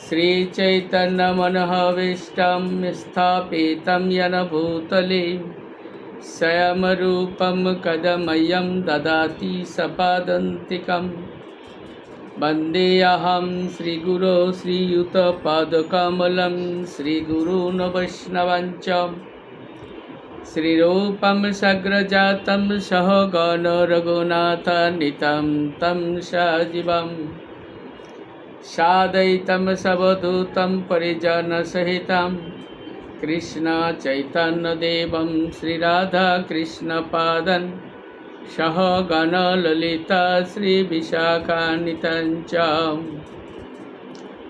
श्रीचैतन्यमनोभीष्टं स्थापितं येन भूतले स्वयं रूपं कदमह्यं ददाति सपदान्तिकं। वन्देऽहं श्रीगुरो श्रीयुतपादकमलं श्रीगुरून् वैष्णवांश्च श्रीरूपं सग्रजातं सहगण रघुनाथान्वितं तं सजीवं साद्वैतं सवधूतं परिजनसहितं कृष्ण चैतन्यदेवं श्रीराधाकृष्णपादं सहगण ललिता श्रीविशाखान्वितं च।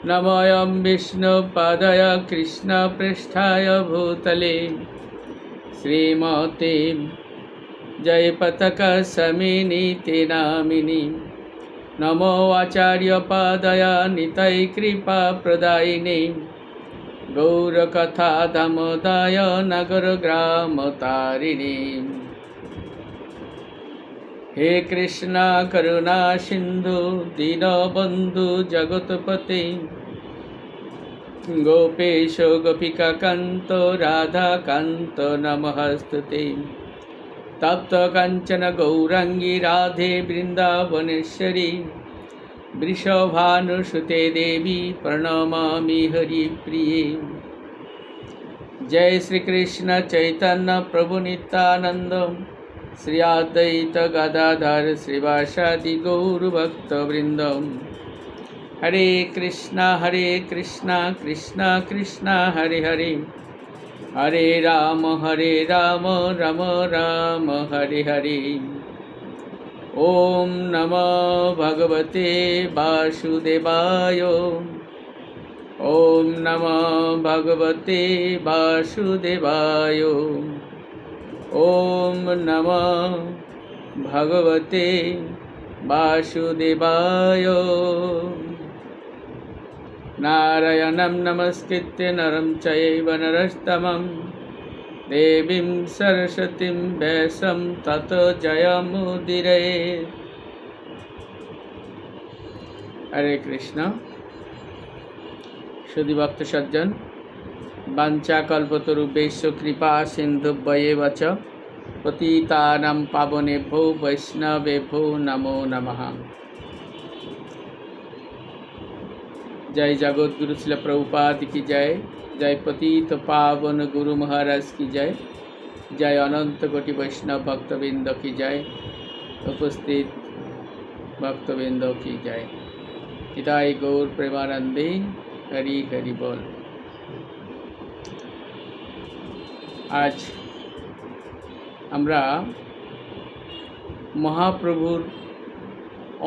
नमोऽयं विष्णुपादाय कृष्णप्रेष्ठाय भूतले श्रीमते जयपताकस्वामिनीति नामिने। नमो आचार्यपादाय निताय कृपाप्रदायिने गौरकथादामोदाय नगरग्रामतारिणे। हे कृष्ण करुणा सिन्धु दीनबन्धु जगत्पते गोपेश गोपिकान्त राधाकान्त नमस्तुते। तप्त काञ्चन गौरांगी राधे वृन्दावनेश्वरी वृषभानुसुते देवी प्रणमामि हरिप्रिये। जय श्री कृष्ण चैतन्य प्रभु नित्यानंद श्री अद्वैत गदाधर श्रीवासादि गौरभक्तवृंद। हरे कृष्णा कृष्णा कृष्णा हरे हरे हरे राम राम राम हरे हरे। ओम नमो भगवते वासुदेवाय। ओम नमो भगवते वासुदेवाय। ओम नमो भगवते वासुदेवाय। नारायणं नमस्कृत्य नरं चैव नरोत्तमं देवीं सरस्वतीं व्यासं ततो जयमुदीरयेत्। हरे कृष्ण। सुधि भक्त सज्जन, वाञ्छाकल्पतरुभ्यश्च कृपा सिन्धुभ्येव च पतितानां पावनेभ्यो वैष्णवेभ्यो नमो नमः। जय जगद्गुरु श्रील प्रभुपाद की जय। जय पतित पावन गुरु महाराज की जय। जय अनंत कोटि वैष्णव भक्तवृंद की जय। उपस्थित भक्तवृंद की जय। हिताय गौर प्रेमानंदे हरि हरि बोल। आज আমরা মহাপ্রভুর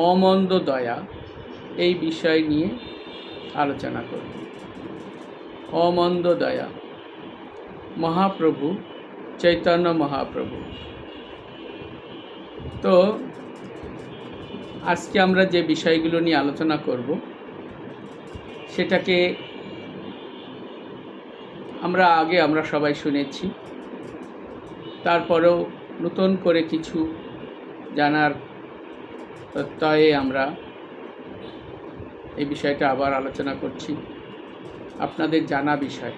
অমন্দ দয়া এই বিষয় নিয়ে আলোচনা করব। অমন্দ দয়া মহাপ্রভু চৈতন্য মহাপ্রভু। তো আজকে আমরা যে বিষয়গুলো নিয়ে আলোচনা করব সেটাকে আমরা সবাই শুনেছি, তারপরেও নতুন করে কিছু জানার প্রত্যয়ে আমরা এই বিষয়টা আবার আলোচনা করছি। আপনাদের জানা বিষয়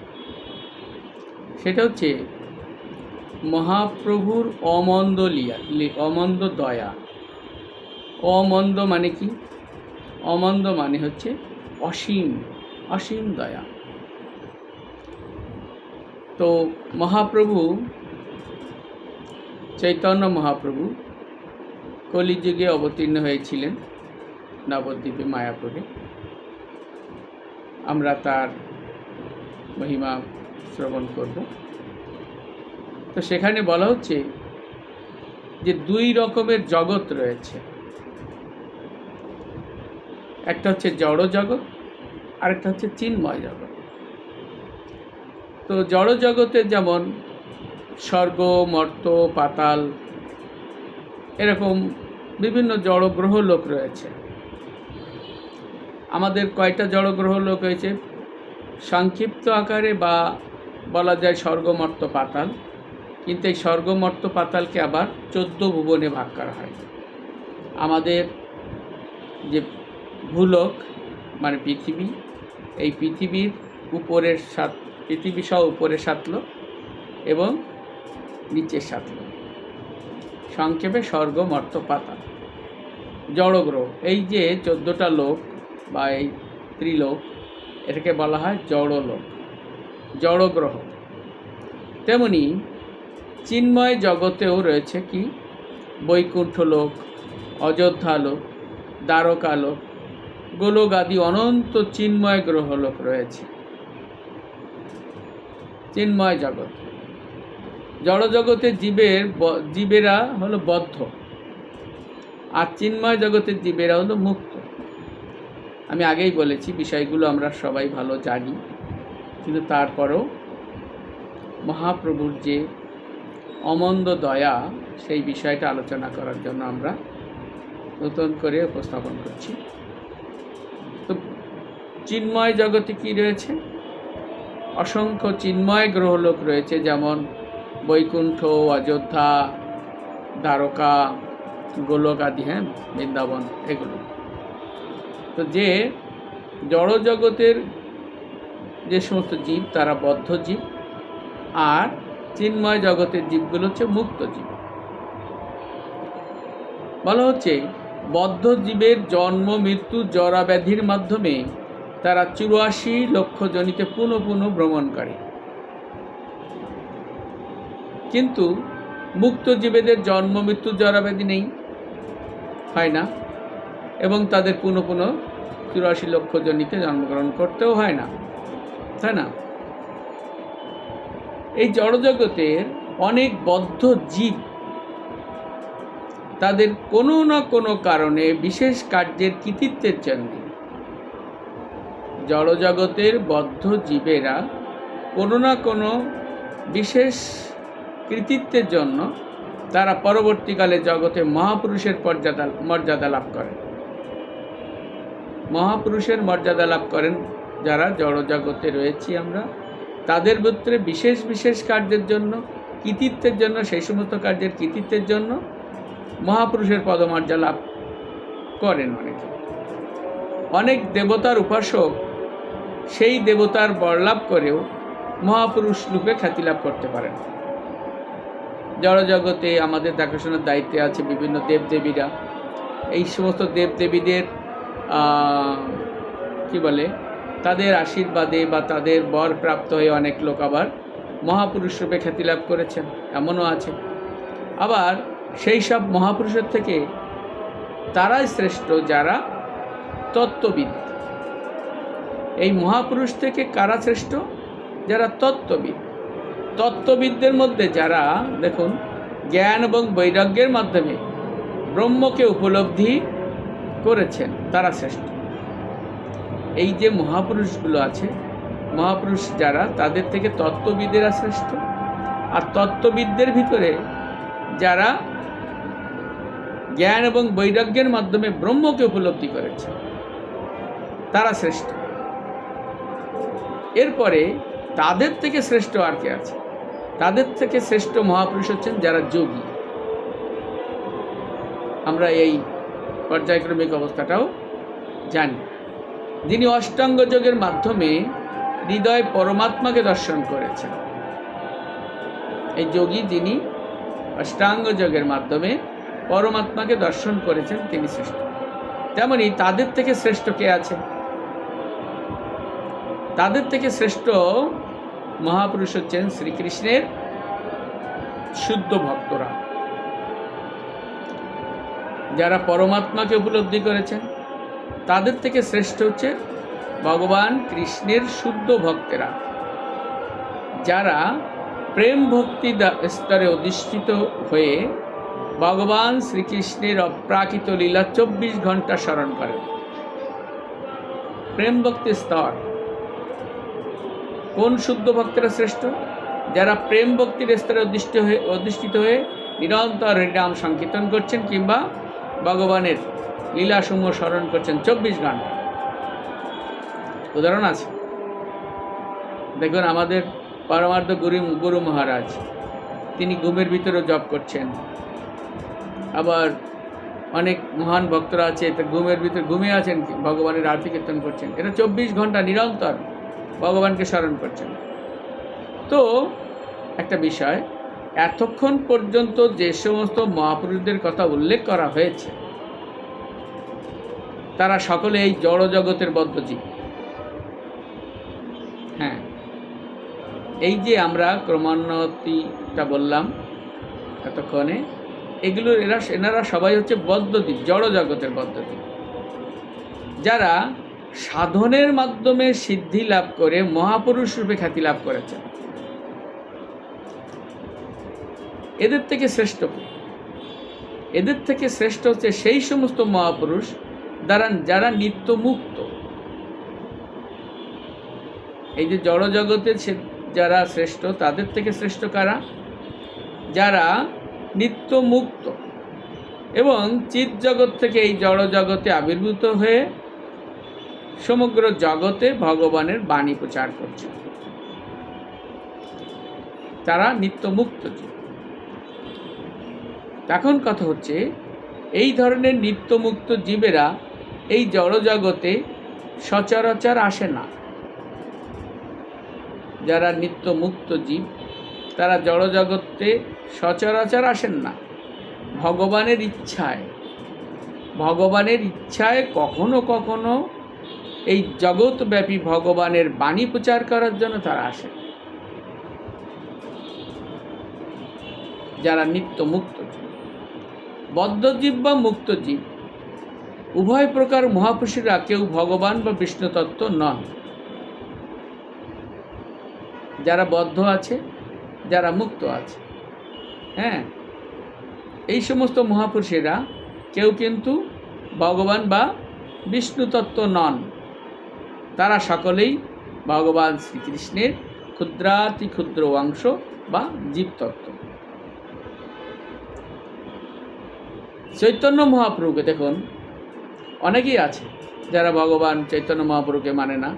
সেটা হচ্ছে মহাপ্রভুর অমন্দ লীলা, অমন্দ দয়া। অমন্দ মানে কি? অমন্দ মানে হচ্ছে অসীম, অসীম দয়া। তো মহাপ্রভু চৈতন্য মহাপ্রভু কলিযুগে অবতীর্ণ হয়েছিলেন নবদ্বীপে মায়াপুরে। আমরা তার মহিমা শ্রবণ করব। তো সেখানে বলা হচ্ছে যে দুই রকমের জগৎ রয়েছে, একটা হচ্ছে জড় জগৎ আর একটা হচ্ছে চিন্ময় জগৎ। তো জড় জগতে যেমন স্বর্গ, মর্ত, পাতাল এরকম বিভিন্ন জড় গ্রহ লোক রয়েছে। আমাদের কয়টা জড় গ্রহ লোক হয়েছে? সংক্ষিপ্ত আকারে বা বলা যায় স্বর্গ, মর্ত, পাতাল। কিন্তু এই স্বর্গ, মর্ত, পাতালকে আবার 14 ভুবনে ভাগ করা হয়। আমাদের যে ভূলোক মানে পৃথিবী, এই পৃথিবীর উপরের পৃথিবী সহ উপরে 7 লোক এবং নিচে 7 লোক, সংক্ষেপে স্বর্গ, মর্ত্য, পাতাল, জড়গ্রহ। এই যে 14টা লোক বা এই ত্রিলোক, এটাকে বলা হয় জড়লোক, জড়গ্রহ। তেমনি চিন্ময় জগতেও রয়েছে কি বৈকুণ্ঠ লোক, অযোধ্যা লোক, দ্বারকা লোক, গোলক আদি অনন্ত চিন্ময় গ্রহলোক রয়েছে। চিন্ময় জগৎ, জড়জগতে জীবেরা হলো বদ্ধ, আর চিন্ময় জগতের জীবেরা হলো মুক্ত। আমি আগেই বলেছি বিষয়গুলো আমরা সবাই ভালো জানি, কিন্তু তারপরেও মহাপ্রভুর যে অমন্দ দয়া, সেই বিষয়টা আলোচনা করার জন্য আমরা নতুন করে উপস্থাপন করছি। তো চিন্ময় জগতে কি রয়েছে? অসংখ্য চিন্ময় গ্রহলোক রয়েছে, যেমন বৈকুণ্ঠ, অযোধ্যা, দ্বারকা, গোলক আদি, বৃন্দাবন, এগুলো। তো যে জড়জগতের যে সমস্ত জীব তারা বদ্ধ জীব, আর চিন্ময় জগতের জীবগুলো হচ্ছে মুক্ত জীব। বলা হচ্ছে বদ্ধ জীবের জন্ম, মৃত্যু, জরা ব্যাধির মাধ্যমে তারা 84 লক্ষ জনিতে পুনঃ পুনঃ ভ্রমণ করে, কিন্তু মুক্ত জীবেদের জন্ম, মৃত্যু, জরা ব্যাধি নেই, হয় না, এবং তাদের পুনঃ পুনঃ 84 লক্ষ জনিতে জন্মগ্রহণ করতেও হয় না, তাই না? এই জড়জগতের অনেক বদ্ধ জীব তাদের কোনো না কোনো কারণে বিশেষ কার্যের কৃতিত্বের জন্য, জড়জগতের বদ্ধ জীবেরা কোনো না কোনো বিশেষ কৃতিত্বের জন্য তারা পরবর্তীকালে জগতে মহাপুরুষের মর্যাদা লাভ করেন। মহাপুরুষের মর্যাদা লাভ করেন যারা জড়জগতে রয়েছি আমরা, তাদের ভিতরে বিশেষ বিশেষ কার্যের জন্য, কৃতিত্বের জন্য, সেই সমস্ত কার্যের কৃতিত্বের জন্য মহাপুরুষের পদমর্যাদা লাভ করেন অনেকে। অনেক দেবতার উপাসক সেই দেবতার বর লাভ করেও মহাপুরুষ রূপে খ্যাতি লাভ করতে পারেন। জড়জগতে আমাদের দেখাশোনার দায়িত্বে আছে বিভিন্ন দেবদেবীরা। এই সমস্ত দেবদেবীদের কি বলে, তাদের আশীর্বাদে বা তাদের বর প্রাপ্ত হয়ে অনেক লোক আবার মহাপুরুষ রূপে খ্যাতি লাভ করেছেন, এমনও আছে। আবার সেই সব মহাপুরুষের থেকে তারাই শ্রেষ্ঠ যারা তত্ত্ববিদ। এই মহাপুরুষ থেকে কারা শ্রেষ্ঠ? যারা তত্ত্ববিদ। তত্ত্ববিদদের মধ্যে যারা দেখুন জ্ঞান এবং বৈরাগ্যের মাধ্যমে ব্রহ্মকে উপলব্ধি করেছেন, তারা শ্রেষ্ঠ। এই যে মহাপুরুষগুলো আছে, মহাপুরুষ যারা, তাদের থেকে তত্ত্ববিদেরা শ্রেষ্ঠ। আর তত্ত্ববিদদের ভিতরে যারা জ্ঞান এবং বৈরাগ্যের মাধ্যমে ব্রহ্মকে উপলব্ধি করেছে, তারা শ্রেষ্ঠ। এরপরে তাদের থেকে শ্রেষ্ঠ আর কে আছে? তাদের থেকে শ্রেষ্ঠ মহাপুরুষ হচ্ছেন যারা যোগী। আমরা এই পর্যায়ক্রমিক অবস্থাটাও জানি। যিনি অষ্টাঙ্গ যোগের মাধ্যমে হৃদয় পরমাত্মাকে দর্শন করেছেন, এই যোগী যিনি অষ্টাঙ্গ যোগের মাধ্যমে পরমাত্মাকে দর্শন করেছেন, তিনি শ্রেষ্ঠ। তেমনি তাদের থেকে শ্রেষ্ঠ কে আছে? তাদের থেকে শ্রেষ্ঠ মহাপুরুষ হচ্ছেন শ্রীকৃষ্ণের শুদ্ধ ভক্তরা, যারা পরমাত্মাকে উপলব্ধি করেছেন। তাদের থেকে শ্রেষ্ঠ হচ্ছে ভগবান কৃষ্ণের শুদ্ধ ভক্তেরা, যারা প্রেম ভক্তি স্তরে অধিষ্ঠিত হয়ে ভগবান শ্রীকৃষ্ণের অপ্রাকৃত লীলা 24 ঘন্টা স্মরণ করেন। প্রেম ভক্তি স্তর। কোন শুদ্ধ ভক্তেরা শ্রেষ্ঠ? যারা প্রেম ভক্তির স্তরে অধিষ্ঠিত হয়ে নিরন্তর হরিনাম সংকীর্তন করছেন কিংবা ভগবানের লীলাসমূহ স্মরণ করছেন 24 ঘন্টা। উদাহরণ আছে, দেখুন আমাদের পরমার্থ গুরু মহারাজ, তিনি ঘুমের ভিতরে জপ করছেন। আবার অনেক মহান ভক্তরা আছে, এটা ঘুমের ভিতরে ঘুমিয়ে আছেন, ভগবানের আরতি কীর্তন করছেন, এটা 24 ঘন্টা নিরন্তর ভগবানকে স্মরণ করছেন। তো একটা বিষয়, এতক্ষণ পর্যন্ত যে সমস্ত মহাপুরুষদের কথা উল্লেখ করা হয়েছে তারা সকলে এই জড় জগতের বদ্ধজীব। হ্যাঁ, এই যে আমরা ক্রমোন্নতিটা বললাম এতক্ষণে, এগুলো এনারা সবাই হচ্ছে বদ্ধজীব, জড় জগতের বদ্ধজীব, যারা সাধনের মাধ্যমে সিদ্ধি লাভ করে মহাপুরুষ রূপে খ্যাতি লাভ করেছেন। এদের থেকে শ্রেষ্ঠ কি? এদের থেকে শ্রেষ্ঠ হচ্ছে সেই সমস্ত মহাপুরুষ যারা নিত্য মুক্ত। এই যে জড় জগতের যারা শ্রেষ্ঠ, তাদের থেকে শ্রেষ্ঠ কারা? যারা নিত্য মুক্ত এবং চিৎ জগৎ থেকে এই জড় জগতে আবির্ভূত হয়ে সমগ্র জগতে ভগবানের বাণী প্রচার করছে, তারা নিত্য মুক্ত জীব। এখন কথা হচ্ছে, এই ধরনের নিত্য মুক্ত জীবেরা এই জড় জগতে সচরাচর আসে না। যারা নিত্য মুক্ত জীব তারা জড় জগতে সচরাচর আসেন না। ভগবানের ইচ্ছায় কখনো কখনো এই জগৎব্যাপী ভগবানের বাণী প্রচার করার জন্য তারা আসেন, যারা নিত্য মুক্ত জীব। বদ্ধজীব বা মুক্ত জীব উভয় প্রকার মহাপুরুষেরা কেউ ভগবান বা বিষ্ণু তত্ত্ব নন। যারা বদ্ধ আছে, যারা মুক্ত আছে, হ্যাঁ, এই সমস্ত মহাপুরুষেরা কেউ কিন্তু ভগবান বা বিষ্ণু তত্ত্ব নন। তারা সকলেই ভগবান শ্রীকৃষ্ণের ক্ষুদ্রাতি ক্ষুদ্র অংশ বা জীবতত্ত্ব। চৈতন্য মহাপ্রভুকে দেখুন, অনেকেই আছে যারা ভগবান চৈতন্য মহাপ্রভুকে মানে না।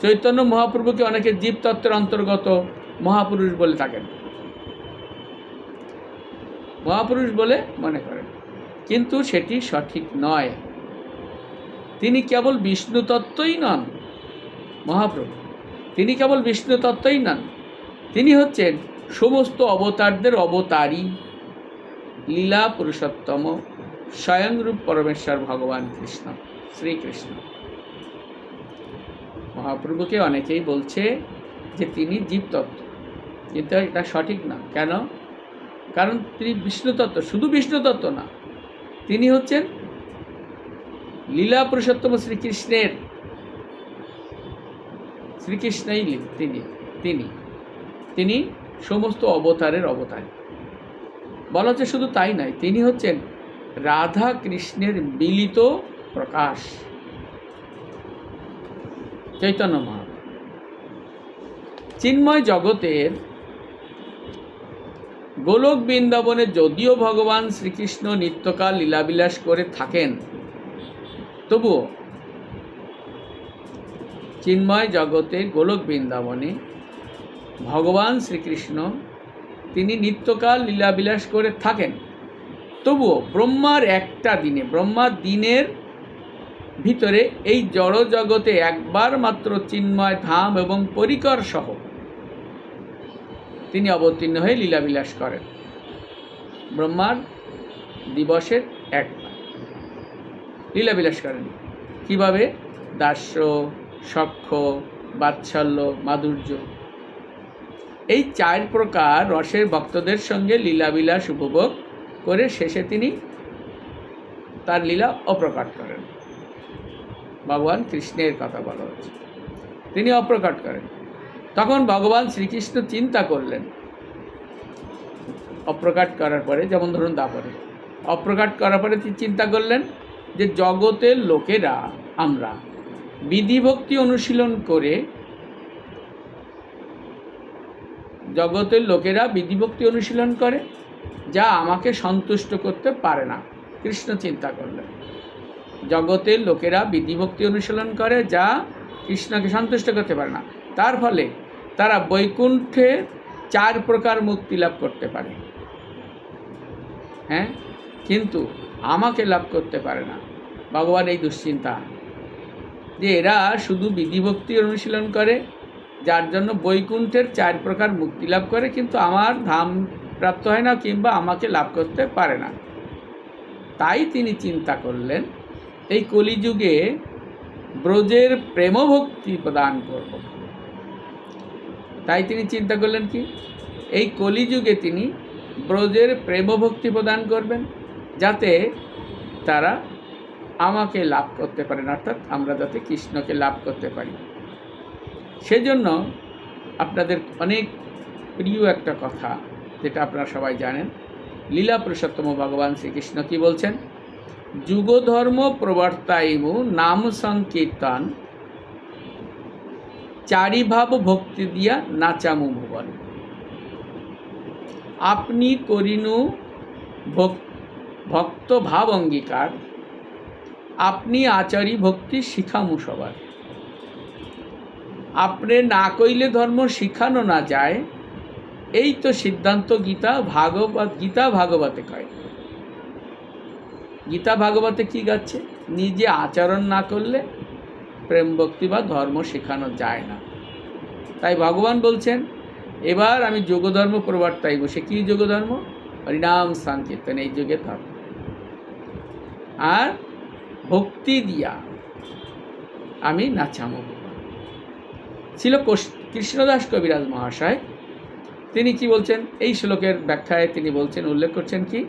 চৈতন্য মহাপ্রভুকে অনেকে জীবতত্ত্বের অন্তর্গত মহাপুরুষ বলে থাকেন, মহাপুরুষ বলে মনে করেন, কিন্তু সেটি সঠিক নয়। তিনি কেবল বিষ্ণু তত্ত্বই নন মহাপ্রভু, তিনি কেবল বিষ্ণু তত্ত্বই নন, তিনি হচ্ছেন সমস্ত অবতারদের অবতারী, লীলা পুরুষোত্তম স্বয়ংরূপ পরমেশ্বর ভগবান কৃষ্ণ, শ্রীকৃষ্ণ। মহাপ্রভুকে অনেকেই বলছে যে তিনি জীবতত্ত্ব, কিন্তু এটা সঠিক না। কেন? কারণ তিনি বিষ্ণুতত্ত্ব, শুধু বিষ্ণুতত্ত্ব না, তিনি হচ্ছেন লীলা পুরুষোত্তম শ্রীকৃষ্ণের, শ্রীকৃষ্ণই তিনি তিনি সমস্ত অবতারের অবতার। বলা হচ্ছে শুধু তাই নয়, তিনি হচ্ছেন রাধা কৃষ্ণের মিলিত প্রকাশ, চৈতন্য মহাপ্রভু। চিন্ময় জগতের গোলক বৃন্দাবনে যদিও ভগবান শ্রীকৃষ্ণ নিত্যকাল লীলাবিলাস করে থাকেন, তবুও চিন্ময় জগতে গোলক বৃন্দাবনে ভগবান শ্রীকৃষ্ণ তিনি নিত্যকাল লীলাবিলাস করে থাকেন, তবুও ব্রহ্মার দিনের ভিতরে এই জড় জগতে একবার মাত্র চিন্ময় ধাম এবং পরিকর সহ তিনি অবতীর্ণ হয়ে লীলাবিলাস করেন। ব্রহ্মার দিবসের একবার লীলাবিলাস করেন। কিভাবে? দাস্য, সখ্য, বাৎসল্য, মাধুর্য, এই 4 প্রকার রসের ভক্তদের সঙ্গে লীলাবিলাস উপভোগ করে শেষে তিনি তার লীলা অপ্রকাট করেন। ভগবান কৃষ্ণের কথা বলা হচ্ছে, তিনি অপ্রকাট করেন। তখন ভগবান শ্রীকৃষ্ণ চিন্তা করলেন, অপ্রকাট করার পরে, যেমন ধরুন দাপরে অপ্রকাট করার পরে তিনি চিন্তা করলেন যে জগতের লোকেরা আমরা বিধিভক্তি অনুশীলন করে, যা আমাকে সন্তুষ্ট করতে পারে না। কৃষ্ণ চিন্তা করলেন, জগতের লোকেরা বিধিভক্তি অনুশীলন করে যা কৃষ্ণকে সন্তুষ্ট করতে পারে না, তার ফলে তারা বৈকুণ্ঠে 4 প্রকার মুক্তি লাভ করতে পারে। হ্যাঁ, কিন্তু আমাকে লাভ করতে পারে না। ভগবান এই দুশ্চিন্তা যে এরা শুধু বিধিভক্তি অনুশীলন করে, যার জন্য বৈকুণ্ঠের 4 প্রকার মুক্তি লাভ করে, কিন্তু আমার ধাম প্রাপ্ত হয় না কিংবা আমাকে লাভ করতে পারে না। তাই তিনি চিন্তা করলেন এই কলিযুগে ব্রজের প্রেমভক্তি প্রদান করব। তাই তিনি চিন্তা করলেন কি, এই কলিযুগে তিনি ব্রজের প্রেমভক্তি প্রদান করবেন, যাতে তারা আমাকে লাভ করতে পারেন, অর্থাৎ আমরা যাতে কৃষ্ণকে লাভ করতে পারি। সেজন্য আপনাদের অনেক প্রিয় একটা কথা, যেটা আপনারা সবাই জানেন, লীলা পুরুষোত্তম ভগবান শ্রীকৃষ্ণ কি বলছেন, যুগধর্ম প্রবর্তাইমু নাম সংকীর্তন চারিভাব ভক্তি দিয়া নাচামু ভুবন। আপনি করিনু ভক্ত ভাব অঙ্গীকার, আপনি আচারি ভক্তি শিখামু সবার। আপনি না কইলে ধর্ম শিখানো না যায়, এই তো সিদ্ধান্ত গীতা ভাগবতে কয়। গীতা ভাগবতে কি গাচ্ছে, নিজে আচরণ না করলে প্রেম ভক্তি বা ধর্ম শেখানো যায় না। তাই ভগবান বলছেন এবার আমি যোগধর্ম প্রবর্তাইব। সে কি যোগধর্ম? হরিনাম সংকীর্তন, এই যুগের ধর্ম। আর ভক্তি দিয়া আমি নাচামো। ছিল কৃষ্ণদাস কবিরাজ মহাশয়, তিনি কি বলছেন এই শ্লোকের ব্যাখ্যায়, তিনি বলছেন, উল্লেখ করছেন কি,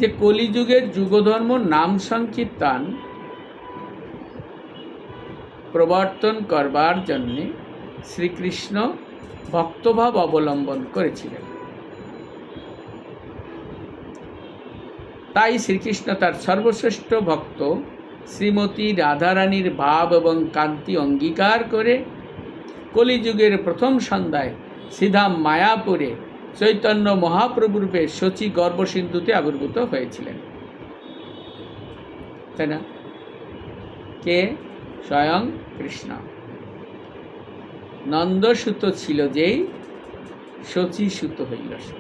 যে কলিযুগের যুগধর্ম নাম সংকীর্তন প্রবর্তন করবার জন্যে শ্রীকৃষ্ণ ভক্তভাব অবলম্বন করেছিলেন। তাই শ্রীকৃষ্ণ তার সর্বশ্রেষ্ঠ ভক্ত শ্রীমতী রাধারানীর ভাব এবং কান্তি অঙ্গীকার করে কলিযুগের প্রথম সন্ধ্যায় সিধা মায়াপুরে চৈতন্য মহাপ্রভুরূপে শচী গর্ভসিন্ধুতে আবির্ভূত হয়েছিলেন। তাই না? কে? স্বয়ং কৃষ্ণ। নন্দসুত ছিল যেই, শচীসুত হইল সে।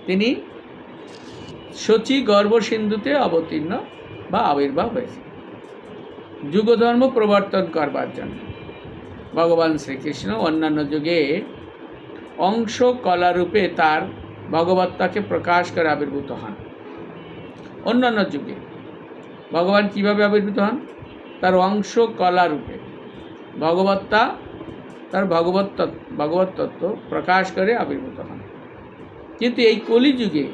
তিনি শচী গর্ভসিন্ধুতে অবতীর্ণ বা আবির্ভাব হয়েছে যুগধর্ম প্রবর্তন করবার জন্য। ভগবান শ্রীকৃষ্ণ অন্যান্য যুগে অংশ কলারূপে তার ভগবত্তাকে প্রকাশ করে আবির্ভূত হন। অন্যান্য যুগে ভগবান কিভাবে আবির্ভূত হন? তার অংশ কলারূপে ভগবত্তা, তার ভগবত তত্ত্ব প্রকাশ করে আবির্ভূত হন। কিন্তু এই কলিযুগে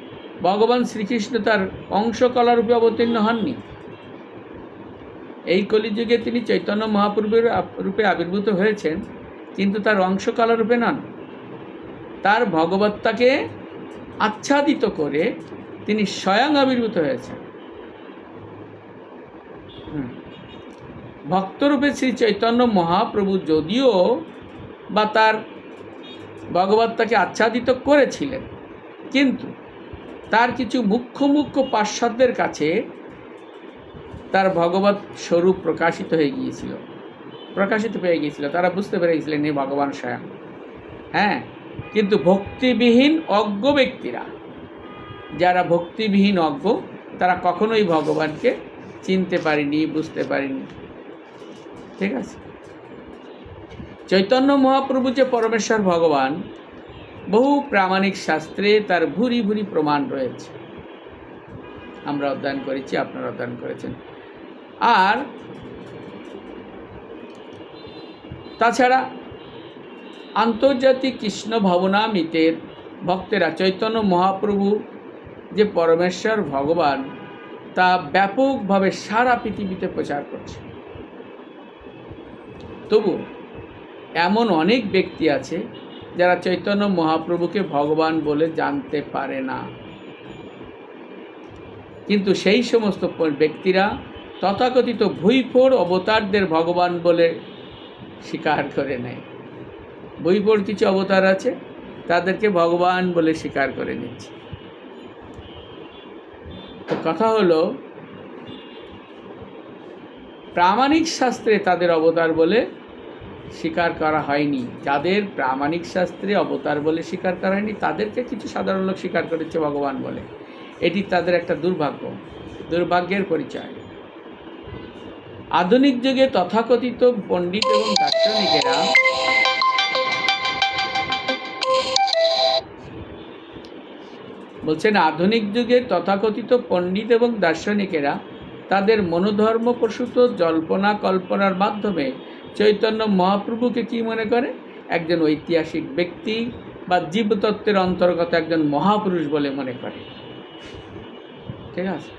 ভগবান শ্রীকৃষ্ণ তার অংশ কলারূপে অবতীর্ণ হননি। এই কলিযুগে তিনি চৈতন্য মহাপ্রভুর রূপে আবির্ভূত হয়েছেন, কিন্তু তার অংশ কলারূপে নন। তার ভগবত্তাকে আচ্ছাদিত করে তিনি স্বয়ং আবির্ভূত হয়েছেন। ভক্তরূপে শ্রী চৈতন্য মহাপ্রভু যদিও বা তার ভগবত্তাকে আচ্ছাদিত করেছিলেন, কিন্তু তার কিছু মুখ্য পার্শ্বদের কাছে তার ভগবত স্বরূপ প্রকাশিত হয়ে গিয়েছিল। তারা বুঝতে পেরে গিয়েছিলেন এই ভগবান স্বয়ং। হ্যাঁ, কিন্তু ভক্তিবিহীন অজ্ঞ ব্যক্তিরা, যারা ভক্তিবিহীন অজ্ঞ, তারা কখনোই ভগবানকে চিনতে পারেনি, বুঝতে পারেনি। ঠিক আছে? চৈতন্য মহাপ্রভু যে পরমেশ্বর ভগবান, বহু প্রামাণিক শাস্ত্রে তার ভুরি ভুরি প্রমাণ রয়েছে। আমরা অধ্যয়ন করেছি, আপনারা অধ্যয়ন করেছেন। আর তাছাড়া আন্তর্জাতিক কৃষ্ণ ভবনামিতের ভক্তেরা চৈতন্য মহাপ্রভু যে পরমেশ্বর ভগবান, তা ব্যাপকভাবে সারা পৃথিবীতে প্রচার করছে। তবু এমন অনেক ব্যক্তি আছে যারা চৈতন্য মহাপ্রভুকে ভগবান বলে জানতে পারে না। কিন্তু সেই সমস্ত ব্যক্তিরা তথাকথিত ভুইফোড় অবতারদের ভগবান বলে স্বীকার করে নেয়। ভুইফোড় কিছু অবতার আছে, তাদেরকে ভগবান বলে স্বীকার করে নিচ্ছে। তো কথা হলো, প্রামাণিক শাস্ত্রে তাদের অবতার বলে স্বীকার করা হয়নি। যাদের প্রামাণিক শাস্ত্রে অবতার বলে স্বীকার করা হয়নি, তাদেরকে কিছু সাধারণ লোক স্বীকার করেছে ভগবান বলে। এটি তাদের একটা দুর্ভাগ্যের পরিচয়। আধুনিক যুগে তথাকথিত পণ্ডিত এবং দার্শনিকেরা আধুনিক যুগে তথাকথিত পণ্ডিত এবং দার্শনিকেরা তাদের মনোধর্মপ্রসূত জল্পনা কল্পনার মাধ্যমে চৈতন্য মহাপ্রভুকে কি মনে করে? একজন ঐতিহাসিক ব্যক্তি বা জীবতত্ত্বের অন্তর্গত একজন মহাপুরুষ বলে মনে করে। ঠিক আছে,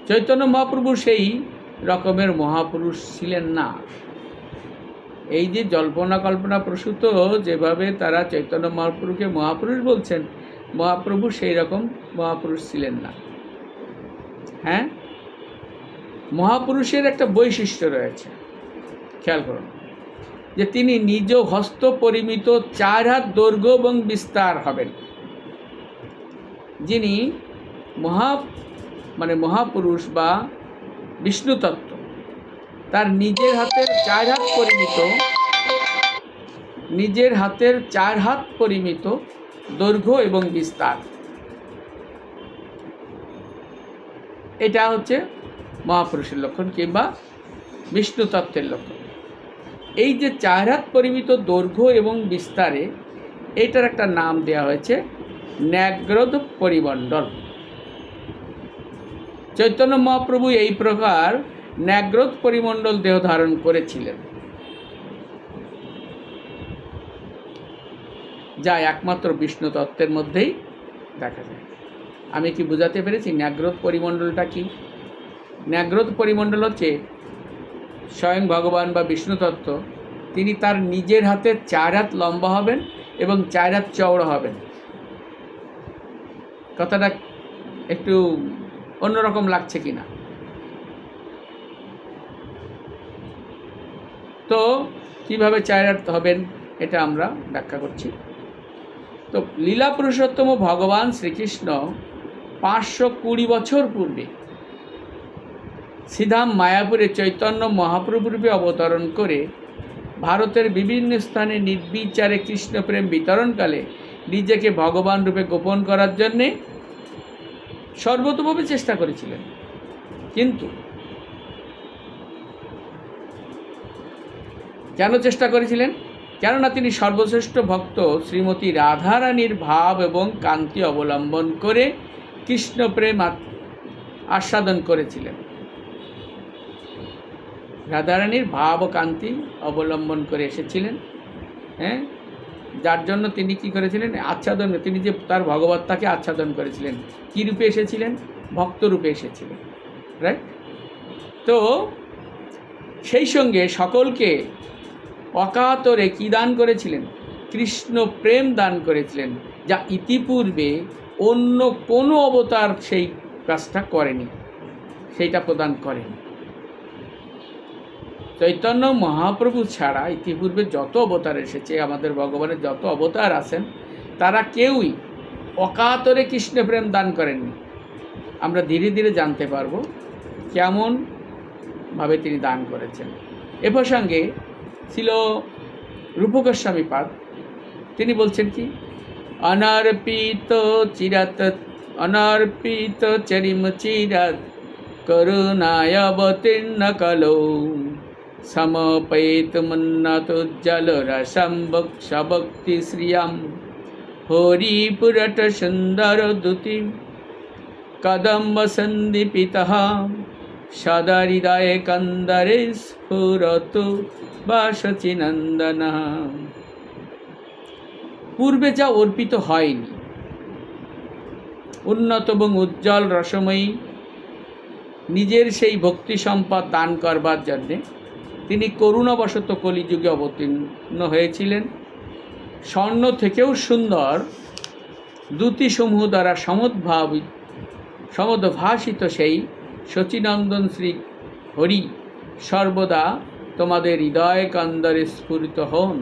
চৈতন্য মহাপ্রভু সেই রকমের মহাপুরুষ ছিলেন না। এই যে জল্পনা কল্পনা প্রসূত যেভাবে তারা চৈতন্য মহাপ্রভুকে মহাপুরুষ বলছেন, মহাপ্রভু সেই রকম মহাপুরুষ ছিলেন না। হ্যাঁ, মহাপুরুষের একটা বৈশিষ্ট্য রয়েছে, খেয়াল করুন, যে তিনি নিজ হস্ত পরিমিত 4 হাত দৈর্ঘ্য এবং বিস্তার হবেন। যিনি মহাপুরুষ বা বিষ্ণু তত্ত্ব, তার নিজের হাতের 4 হাত পরিমিত দৈর্ঘ্য এবং বিস্তার, এটা হচ্ছে মহাপুরুষের লক্ষণ কিংবা বিষ্ণু তত্ত্বের লক্ষণ। এই যে 4 হাত পরিমিত দৈর্ঘ্য এবং বিস্তারে, এইটার একটা নাম দেওয়া হয়েছে ন্যাগ্রদ পরিমণ্ডল। চৈতন্য মহাপ্রভু এই প্রকার ন্যাগ্রদ পরিমণ্ডল দেহ ধারণ করেছিলেন, যা একমাত্র বিষ্ণু তত্ত্বের মধ্যেই দেখা যায়। আমি কি বোঝাতে পেরেছি ন্যাগ্রদ পরিমণ্ডলটা কি? ন্যাগ্রদ পরিমণ্ডল হচ্ছে স্বয়ং ভগবান বা বিষ্ণু তত্ত্ব, তিনি তার নিজের হাতের 4 হাত লম্বা হবেন এবং 4 হাত চওড়া হবেন। কথাটা একটু অন্যরকম লাগছে কিনা? তো কিভাবে 4 হাত হবেন এটা আমরা ব্যাখ্যা করছি। তো লীলা পুরুষোত্তম ভগবান শ্রীকৃষ্ণ 520 বছর পূর্বে শ্রীধাম মায়াপুরে চৈতন্য মহাপ্রভুরূপে অবতরণ করে ভারতের বিভিন্ন স্থানে নির্বিচারে কৃষ্ণপ্রেম বিতরণকালে নিজেকে ভগবান রূপে গোপন করার জন্যে সর্বতোভাবে চেষ্টা করেছিলেন। কিন্তু কেন চেষ্টা করেছিলেন? কেননা তিনি সর্বশ্রেষ্ঠ ভক্ত শ্রীমতী রাধারানীর ভাব এবং কান্তি অবলম্বন করে কৃষ্ণপ্রেম আস্বাদন করেছিলেন। রাধারানীর ভাব ও কান্তি অবলম্বন করে এসেছিলেন, হ্যাঁ, যার জন্য তিনি কি করেছিলেন? আচ্ছাদন, তিনি যে তার ভগবত্তাকে আচ্ছাদন করেছিলেন। কী রূপে এসেছিলেন? ভক্ত রূপে এসেছিলেন, রাইট? তো সেই সঙ্গে সকলকে অকাতরে কী দান করেছিলেন? কৃষ্ণ প্রেম দান করেছিলেন, যা ইতিপূর্বে অন্য কোনো অবতার সেই কাজটা করেনি, সেইটা প্রদান করেনি। চৈতন্য মহাপ্রভু ছাড়া ইতিপূর্বে যত অবতার এসেছে, আমাদের ভগবানের যত অবতার আছেন, তারা কেউই অকাতরে কৃষ্ণপ্রেম দান করেননি। আমরা ধীরে ধীরে জানতে পারব কেমনভাবে তিনি দান করেছেন। এ প্রসঙ্গে ছিল রূপ গোস্বামী পাদ, তিনি বলছেন কি? অনর্পিত চরিম চিরাত করুণায় অবতীর্ণ কলৌ সমপেতুমুন্নতোজ্জ্বল রসম ভক্তি শ্রিয়াম হরিপুরট সুন্দর দ্যুতি কদম্ব সন্দীপিতঃ সদা হৃদয়ে কন্দরে স্ফুরতু বাসচিনন্দনঃ। পূর্বে যা অর্পিত হয়নি, উন্নত এবং উজ্জ্বল রসময়ী নিজের সেই ভক্তি সম্পদ দান করবার জন্যে তিনি করুণাবশত কলিযুগে অবতীর্ণ হয়েছিলেন। স্বর্ণ থেকেও সুন্দর দ্যুতিসমূহ দ্বারা সমদ্ভাসিত সেই শচীনন্দন শ্রী হরি সর্বদা তোমাদের হৃদয় কান্দরে স্ফুরিত হন।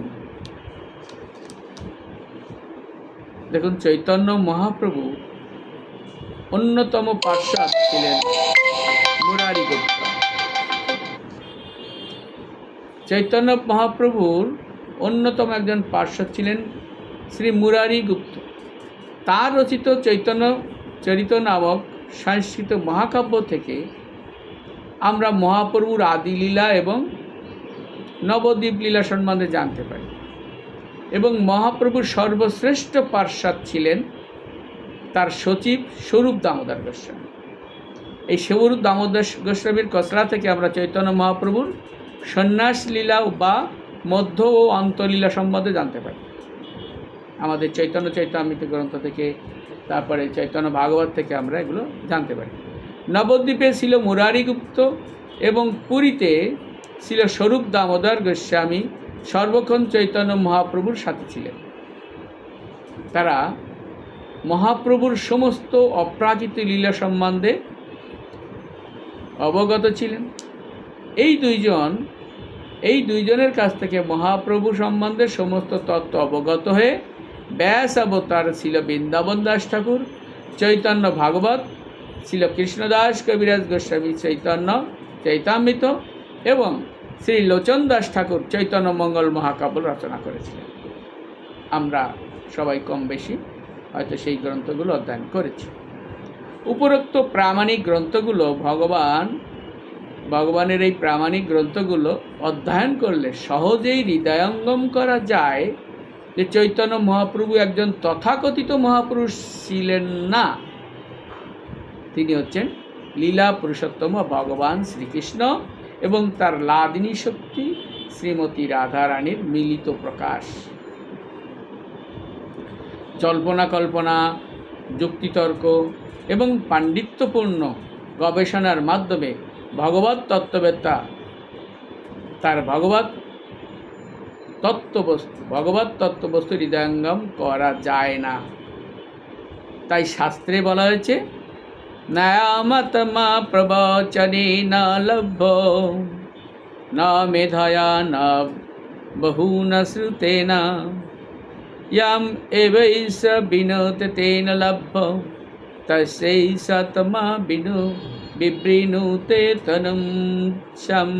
দেখুন, চৈতন্য মহাপ্রভু অন্যতম পার্শ্বদ ছিলেন মুরারি গুপ্ত। চৈতন্য মহাপ্রভুর অন্যতম একজন পার্শ্বদ ছিলেন শ্রী মুরারি গুপ্ত। তার রচিত চৈতন্য চরিত নামক সংস্কৃত মহাকাব্য থেকে আমরা মহাপ্রভুর আদিলীলা এবং নবদ্বীপ লীলা সম্বন্ধে জানতে পারি। এবং মহাপ্রভুর সর্বশ্রেষ্ঠ পার্ষদ ছিলেন তার সচিব স্বরূপ দামোদর গোস্বামী। এই স্বরূপ দামোদর গোস্বামীর কসরা থেকে আমরা চৈতন্য মহাপ্রভুর সন্ন্যাস লীলা বা মধ্য ও অন্তলীলা সম্বন্ধে জানতে পারি। আমাদের চৈতন্য চৈতামৃত গ্রন্থ থেকে, তারপরে চৈতন্য ভাগবত থেকে আমরা এগুলো জানতে পারি। নবদ্বীপে ছিল মুরারিগুপ্ত এবং পুরীতে ছিল স্বরূপ দামোদর গোস্বামী সর্বক্ষণ চৈতন্য মহাপ্রভুর সাথে ছিলেন। তারা মহাপ্রভুর সমস্ত অপ্রাকৃত লীলা সম্বন্ধে অবগত ছিলেন। এই দুইজনের কাছ থেকে মহাপ্রভু সম্বন্ধে সমস্ত তত্ত্ব অবগত হয়ে ব্যাস অবতার ছিল বৃন্দাবন দাস ঠাকুর, চৈতন্য ভাগবত ছিল কৃষ্ণদাস কবিরাজ গোস্বামী চৈতন্য চৈতামৃত এবং শ্রী লোচন দাস ঠাকুর চৈতন্য মঙ্গল মহাকাব্য রচনা করেছিলেন। আমরা সবাই কম বেশি হয়তো সেই গ্রন্থগুলো অধ্যয়ন করেছি। উপরোক্ত প্রামাণিক গ্রন্থগুলো ভগবানের এই প্রামাণিক গ্রন্থগুলো অধ্যয়ন করলে সহজেই হৃদয়ঙ্গম করা যায় যে চৈতন্য মহাপ্রভু একজন তথাকথিত মহাপুরুষ ছিলেন না, তিনি হচ্ছেন লীলা পুরুষোত্তম ভগবান শ্রীকৃষ্ণ এবং তার লাদিনী শক্তি শ্রীমতী রাধারানীর মিলিত প্রকাশ। জল্পনা কল্পনা, যুক্তিতর্ক এবং পাণ্ডিত্যপূর্ণ গবেষণার মাধ্যমে ভগবত তত্ত্ববেত্তা তার ভগবত তত্ত্ববস্তু হৃদয়ঙ্গম করা যায় না। তাই শাস্ত্রে বলা হয়েছে, নয়ামতমা প্রবচনে না লভ্য না মেধয়া না বহুন শ্রুতেনা ইয়াম এবৈস বিনোদ তেন লভ্য তস্যৈ সতমা বিনো বিবৃণুতে তনম শম।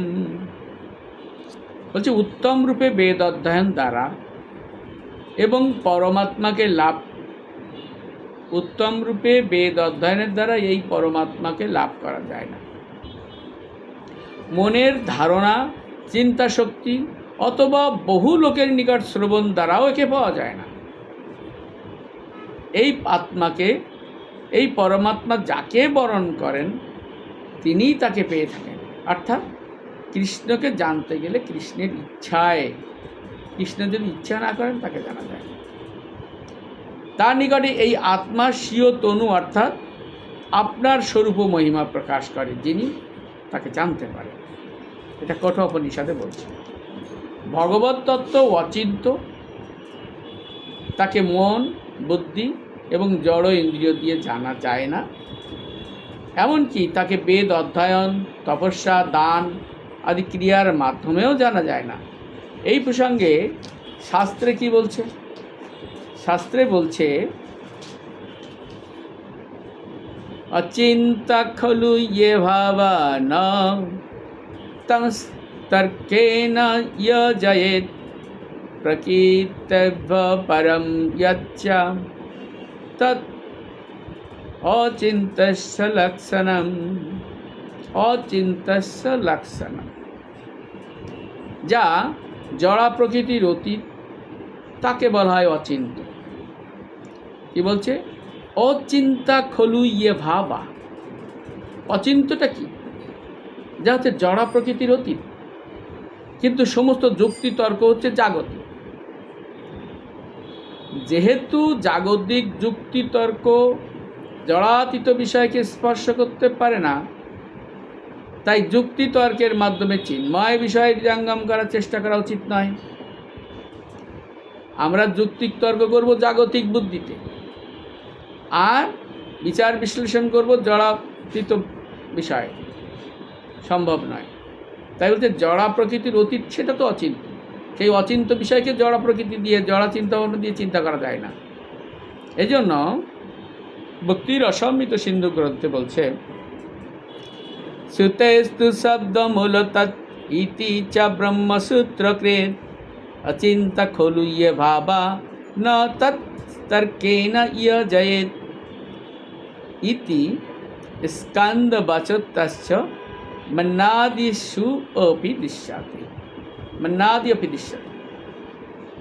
বলছে উত্তম রূপে বেদ অধ্যয়ন দ্বারা এবং পরমাত্মাকে লাভ, উত্তম রূপে বেদ অধ্যয়নের দ্বারা এই পরমাত্মাকে লাভ করা যায় না। মনের ধারণা, চিন্তা শক্তি অথবা বহু লোকের নিকট শ্রবণ দ্বারাও একে পাওয়া যায় না। এই আত্মাকে, এই পরমাত্মা যাকে বরণ করেন তিনিই তাকে পেয়ে থাকেন। অর্থাৎ কৃষ্ণকে জানতে গেলে কৃষ্ণের ইচ্ছায়, কৃষ্ণ যদি ইচ্ছা না করেন তাকে জানা যায় না। তার নিকটে এই আত্মা স্বীয় তনু অর্থাৎ আপনার স্বরূপ মহিমা প্রকাশ করে, যিনি তাকে জানতে পারেন। এটা কঠোপনিষদে বলছে। ভগবত তত্ত্ব অচিন্ত, তাকে মন, বুদ্ধি এবং জড় ইন্দ্রিয় দিয়ে জানা যায় না। এমনকি তাকে বেদ অধ্যয়ন, তপস্যা, দান আদি ক্রিয়ার মাধ্যমেও জানা যায় না। এই প্রসঙ্গে শাস্ত্রে কি বলছে? শাস্ত্রে বলছে, অচিন্তা খলু ইয়ে ভাবা না তর্কেন ইয়জয়েৎ প্রকৃতব্য পরম যচ্চ তৎ অচিন্তস্য লক্ষণম। অচিন্তস্য লক্ষণম, যা জড়া প্রকৃতির অতীত তাকে বলা হয় অচিন্ত। কি বলছে? অচিন্তা খলু ইয়ে ভাবা। অচিন্তটা কি? যা হচ্ছে জড়া প্রকৃতির অতীত, কিন্তু সমস্ত যুক্তি তর্ক হচ্ছে জাগতিক। যেহেতু জাগতিক যুক্তি তর্ক জড়াতীত বিষয়কে স্পর্শ করতে পারে না, তাই যুক্তি তর্কের মাধ্যমে চিন্ময় বিষয়ের হৃদয়ঙ্গম করার চেষ্টা করা উচিত নয়। আমরা যুক্তিক তর্ক করব জাগতিক বুদ্ধিতে, আর বিচার বিশ্লেষণ করব জড়াতীত বিষয়ে, সম্ভব নয়। তাই বলতে জড়া প্রকৃতির অতীত সেটা তো অচিন্ত, সেই অচিন্ত বিষয়কে জড়া প্রকৃতি দিয়ে, জড়া চিন্তাভাবনা দিয়ে চিন্তা করা যায় না। এই জন্য ভক্তির অসম্মিত সিন্ধু গ্রন্থে বলছে, শ্রুতেস্তু শব্দমূল তৎ ইতি চ ব্রহ্মসূত্রকৃত অচিন্তা খলু ইয়ে ভাবা ন তৎ তর্কেন ইয়জয়েৎ। ইতি স্কন্দবচতশ্চ মন্নাদিষু অপি দৃশ্যতে। মন্নাদি অপি দৃশ্যতে।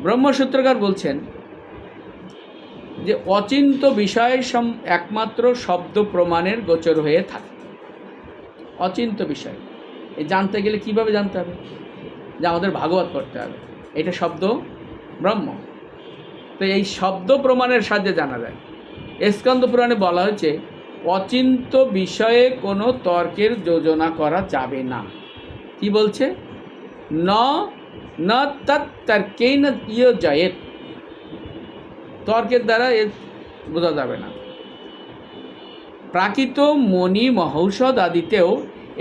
ব্রহ্মসূত্রকার বলছেন যে অচিন্ত বিষয় একমাত্র শব্দ প্রমাণের গোচর হয়ে থাকে। অচিন্ত বিষয় এই জানতে গেলে কিভাবে জানতে হবে? যে আমাদের ভাগবত পড়তে হবে, এটা শব্দ ব্রহ্ম। তো এই শব্দ প্রমাণের সাহায্যে জানা যায়। স্কন্দ পুরাণে বলা হয়েছে অচিন্ত বিষয়ে কোনো তর্কের যোজনা করা যাবে না। কি বলছে? ন তর্কেন ইয় জয়েত, তর্কের দ্বারা এ বোঝা যাবে না। প্রাকৃত মণি মহৌষধ আদিতেও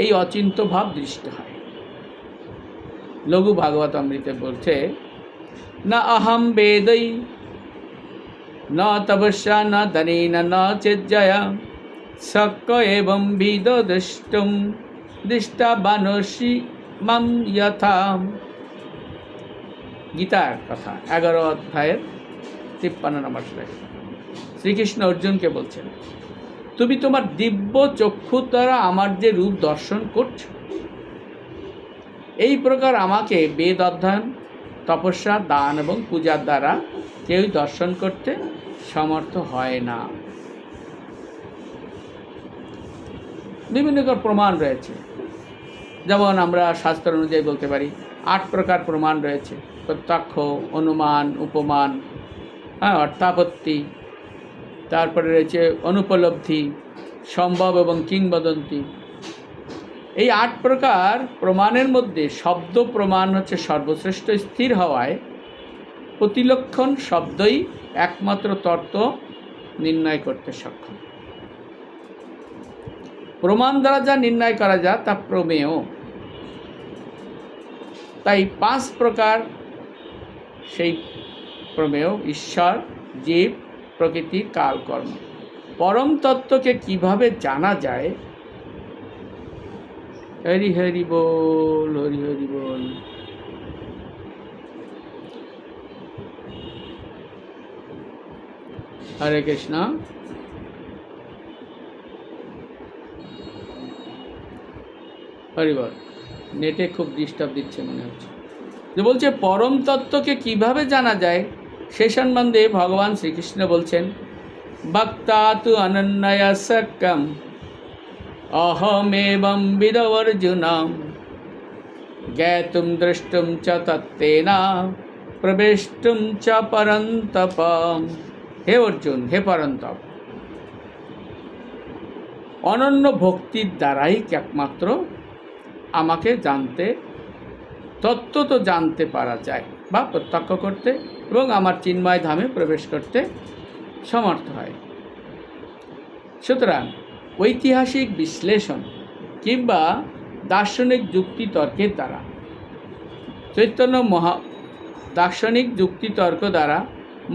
এই অচিন্ত ভাব দৃষ্টি হয়। লঘু ভাগবত অমৃতে বলছে না অহম বেদৈ ন তপস্যা ন ধনেন ন চেজ্জয়া শক্য এবং বিদ দৃষ্টুম দৃষ্টা বানসি মাম যথা। গীতার কথা 11 অধ্যায়ের 53 নম্বর শ্লোক। শ্রীকৃষ্ণ অর্জুনকে বলছেন, তুমি তোমার দিব্য চক্ষু দ্বারা আমার যে রূপ দর্শন করছো, এই প্রকার আমাকে বেদ অধ্যয়ন, তপস্যা, দান এবং পূজার দ্বারা কেউই দর্শন করতে সমর্থ হয় না। বিভিন্ন প্রমাণ রয়েছে, যেমন আমরা শাস্ত্র অনুযায়ী বলতে পারি 8 প্রকার প্রমাণ রয়েছে। প্রত্যক্ষ, অনুমান, উপমান, অর্থাপত্তি, তারপরে রয়েছে অনুপলব্ধি, সম্ভব এবং কিংবদন্তি। এই 8 প্রকার প্রমাণের মধ্যে শব্দ প্রমাণ হচ্ছে সর্বশ্রেষ্ঠ স্থির হওয়ায় প্রতিলক্ষণ শব্দই একমাত্র তত্ত্ব নির্ণয় করতে সক্ষম। প্রমাণ দ্বারা যা নির্ণয় করা যায় তা প্রমেয়। তাই 5 প্রকার সেই প্রমেয়: ঈশ্বর, জীব, প্রকৃতি, কাল, কর্ম। পরম তত্ত্বকে কিভাবে জানা যায়? হরি হরি বল, হরি হরি বল। হরে কৃষ্ণ। হরি বল। নেটে খুব ডিস্টার্ব দিচ্ছে মনে হচ্ছে। যে বলছে পরম তত্ত্বকে কিভাবে জানা যায় সে সম্বন্ধে ভগবান শ্রীকৃষ্ণ বলছেন, ভক্তা তু অনন্যয়া সক্যম অহমেবং বিদো অর্জুনম জ্ঞাতুম দ্রষ্টুম চ তত্ত্বেনা প্রবেষ্টুম চ পরন্তপম। হে অর্জুন, হে পরন্তপ, অনন্য ভক্তির দ্বারাই একমাত্র আমাকে জানতে, তত্ত্ব তো জানতে পারা যায় বা প্রত্যক্ষ করতে এবং আমার চিন্ময় ধামে প্রবেশ করতে সমর্থ হয়। সুতরাং ঐতিহাসিক বিশ্লেষণ কিংবা দার্শনিক যুক্তি তর্কের দ্বারা দার্শনিক যুক্তি তর্ক দ্বারা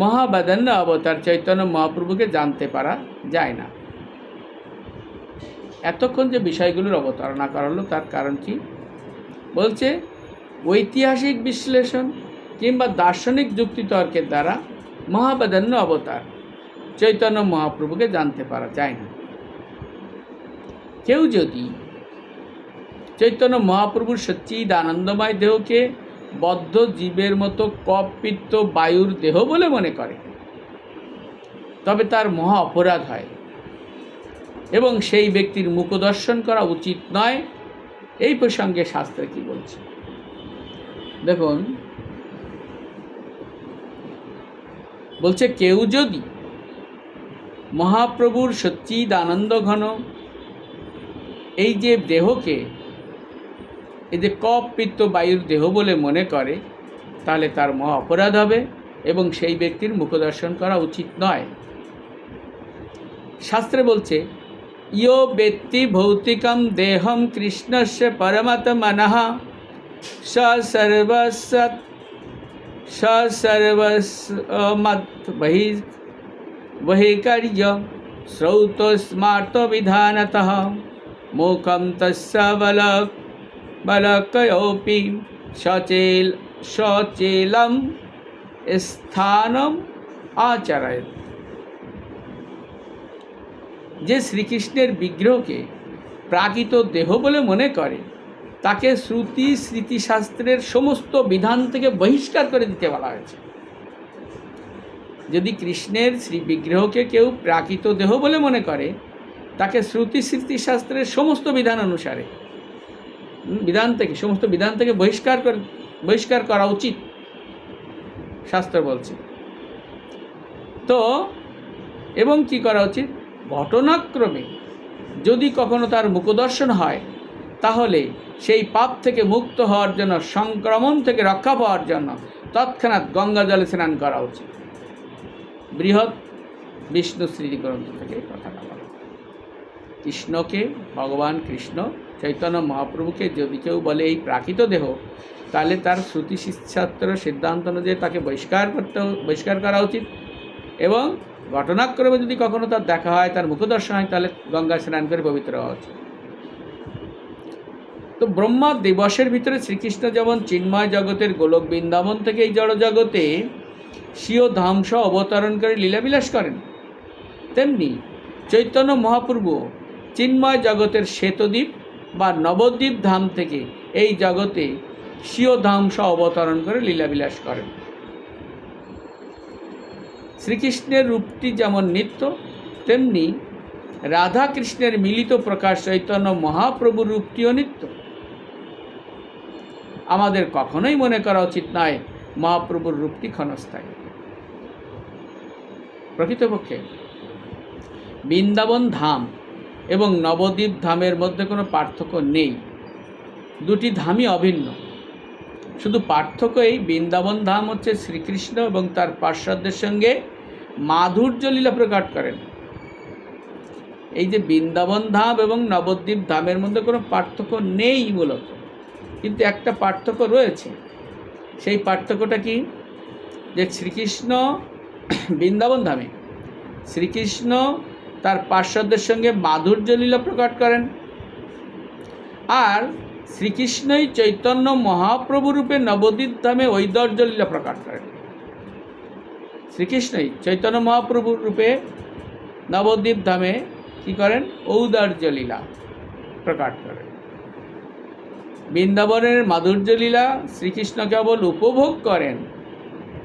মহাবাদান্য অবতার চৈতন্য মহাপ্রভুকে জানতে পারা যায় না। এতক্ষণ যে বিষয়গুলোর অবতারণা করা হলো তার কারণ কি? বলছে ঐতিহাসিক বিশ্লেষণ কিংবা দার্শনিক যুক্তিতর্কের দ্বারা মহাবাদান্য অবতার চৈতন্য মহাপ্রভুকে জানতে পারা যায় না। কেউ যদি চৈতন্য মহাপ্রভুর সচ্চিদ আনন্দময় দেহকে বদ্ধ জীবের মতো কপিত্ত বায়ুর দেহ বলে মনে করে, তবে তার মহা অপরাধ হয় এবং সেই ব্যক্তির মুখদর্শন করা উচিত নয়। এই প্রসঙ্গে শাস্ত্রে কি বলছে দেখুন। বলছে কেউ যদি মহাপ্রভুর সচ্চিদ আনন্দ ঘন এই যে দেহকে, এই যে কপ পিত্ত বায়ুর দেহ বলে মনে করে, তাহলে তার মহা অপরাধ হবে এবং সেই ব্যক্তির মুখদর্শন করা উচিত নয়। শাস্ত্রে বলছে ইয়ো বেত্তি ভৌতিকম দেহম কৃষ্ণস্য পরমাত্মনঃ স সর্বস্মৎ বহির্কার্য শ্রৌতস্মার্ত বিধানতঃ মুখম তস্য বলকয়োপি সচেলম স্থানম আচরয়ত। যে শ্রীকৃষ্ণের বিগ্রহকে প্রাকৃত দেহ বলে মনে করে তাকে শ্রুতি স্মৃতিশাস্ত্রের সমস্ত বিধান থেকে বহিষ্কার করে দিতে বলা হয়েছে। যদি কৃষ্ণের শ্রী বিগ্রহকে কেউ প্রাকৃত দেহ বলে মনে করে তাকে শ্রুতি স্মৃতিশাস্ত্রের সমস্ত বিধান অনুসারে সমস্ত বিধান থেকে বহিষ্কার করা উচিত, শাস্ত্র বলছে। তো এবং কি করা উচিত? ঘটনাক্রমে যদি কখনো তার মুখদর্শন হয় তাহলে সেই পাপ থেকে মুক্ত হওয়ার জন্য, সংক্রমণ থেকে রক্ষা পাওয়ার জন্য তৎক্ষণাৎ গঙ্গা জলে স্নান করা উচিত। বৃহৎ বিষ্ণু স্মৃতি গ্রন্থ থেকে কথাটা বলা। কৃষ্ণকে, ভগবান কৃষ্ণ চৈতন্য মহাপ্রভুকে যদি কেউ বলে এই প্রাকৃত দেহ, তাহলে তার শ্রুতি শাস্ত্র সিদ্ধান্ত অনুযায়ী তাকে বহিষ্কার করা উচিত। এবং ঘটনাক্রমে যদি কখনো তার দেখা হয়, তার মুখদর্শন হয়, তাহলে গঙ্গা স্নান করে পবিত্র হওয়া উচিত। তো ব্রহ্মা দিবসের ভিতরে শ্রীকৃষ্ণ যেমন চিন্ময় জগতের গোলক বৃন্দাবন থেকে এই জড় জগতে স্বীয় ধামস অবতরণ করে লীলাবিলাস করেন, তেমনি চৈতন্য মহাপ্রভু চিন্ময় জগতের শ্বেতদ্বীপ বা নবদ্বীপ ধাম থেকে এই জগতে স্বীয় ধামস অবতরণ করে লীলাবিলাস করেন। শ্রীকৃষ্ণের রূপটি যেমন নিত্য, তেমনি রাধা কৃষ্ণের মিলিত প্রকাশ চৈতন্য মহাপ্রভুর রূপটিও নিত্য। আমাদের কখনোই মনে করা উচিত নয় মহাপ্রভুর রূপটি ক্ষণস্থায়ী। প্রকৃতপক্ষে বৃন্দাবন ধাম এবং নবদ্বীপ ধামের মধ্যে কোনো পার্থক্য নেই, দুটি ধামই অভিন্ন। শুধু পার্থক্য এই, বৃন্দাবন ধাম হচ্ছে শ্রীকৃষ্ণ এবং তার পার্শ্বদের সঙ্গে মাধুর্য লীলা প্রকাশ করেন। এই যে বৃন্দাবন ধাম এবং নবদ্বীপ ধামের মধ্যে কোনো পার্থক্য নেই মূলত, কিন্তু একটা পার্থক্য রয়েছে। সেই পার্থক্যটা কি? যে শ্রীকৃষ্ণ বৃন্দাবন ধামে শ্রীকৃষ্ণ তার পার্শ্বদের সঙ্গে মাধুর্য লীলা প্রকাশ করেন, আর শ্রীকৃষ্ণই চৈতন্য মহাপ্রভু রূপে নবদ্বীপ ধামে ঐশ্বর্য লীলা প্রকাশ করেন। শ্রীকৃষ্ণই চৈতন্য মহাপ্রভু রূপে নবদ্বীপ ধামে কি করেন? ঔদার্য লীলা প্রকাশ করেন। বৃন্দাবনের মাধুর্য লীলা শ্রীকৃষ্ণ কেবল উপভোগ করেন।